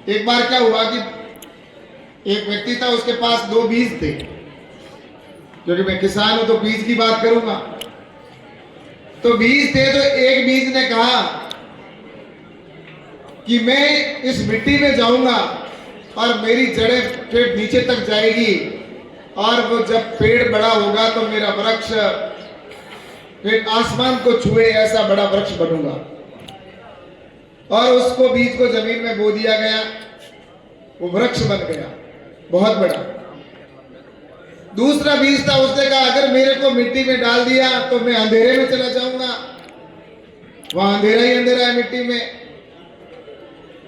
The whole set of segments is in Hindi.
एक बार क्या हुआ कि एक व्यक्ति था, उसके पास 2 बीज थे, क्योंकि मैं किसान हूं तो बीज की बात करूंगा। तो बीज थे, तो एक बीज ने कहा कि मैं इस मिट्टी में जाऊंगा और मेरी जड़ें फिर नीचे तक जाएगी, और वो जब पेड़ बड़ा होगा तो मेरा वृक्ष फिर आसमान को छुए ऐसा बड़ा वृक्ष बनूंगा। और उसको बीज को जमीन में बो दिया गया, वो वृक्ष बन गया बहुत बड़ा। दूसरा बीज था, उसने कहा अगर मेरे को मिट्टी में डाल दिया तो मैं अंधेरे में चला जाऊंगा, वहां अंधेरा ही अंधेरा है मिट्टी में।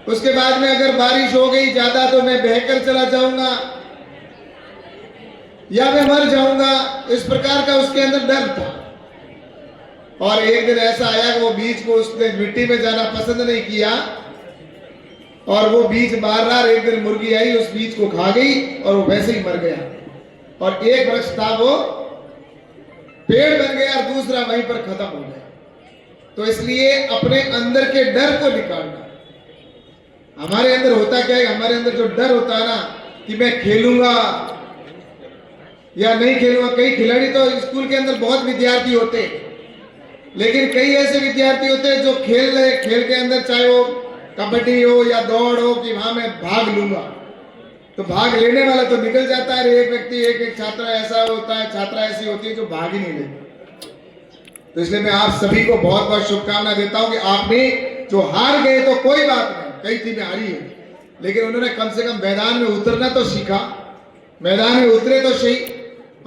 उसके बाद में अगर बारिश हो गई ज्यादा तो मैं बहकर चला जाऊंगा या मैं मर जाऊंगा। इस प्रकार का उसके अंदर डर था। और एक दिन ऐसा आया कि वो बीज को उसने मिट्टी में जाना पसंद नहीं किया, और वो बीज बार एक दिन मुर्गी आई, उस बीज को खा गई और वो वैसे ही मर गया। और एक वृक्ष था वो पेड़ बन गया और दूसरा वहीं पर खत्म हो गया। तो इसलिए अपने अंदर के डर को निकालना। हमारे अंदर होता क्या है, हमारे अंदर जो डर होता है ना कि मैं खेलूंगा या नहीं खेलूंगा। कई खिलाड़ी तो स्कूल के अंदर बहुत विद्यार्थी होते हैं, लेकिन कई ऐसे विद्यार्थी होते हैं जो खेल रहे, खेल के अंदर चाहे वो कबड्डी हो या दौड़ हो कि वहां मैं भाग लूंगा, तो भाग लेने वाला तो निकल जाता है। एक व्यक्ति एक छात्र ऐसा होता है, छात्रा ऐसी होती है जो भाग ही नहीं लेती। तो इसलिए मैं आप सभी को बहुत बहुत शुभकामना देता हूं कि आपने जो हार गए तो कोई बात नहीं, कई टीमें हारी है, लेकिन उन्होंने कम से कम मैदान में उतरना तो सीखा, मैदान में उतरे तो सही,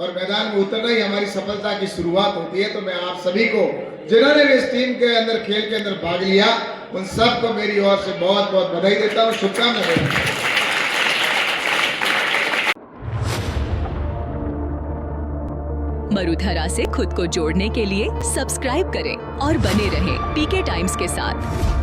और मैदान में उतरना ही हमारी सफलता की शुरुआत होती है। तो मैं आप सभी को जिन्होंने भी इस टीम के अंदर खेल के अंदर भाग लिया, उन सबको मेरी ओर से बहुत बहुत बधाई देता हूं, शुभकामनाएं देता हूं। मरुधरा से खुद को जोड़ने के लिए सब्सक्राइब करें और बने रहें पीके टाइम्स के साथ।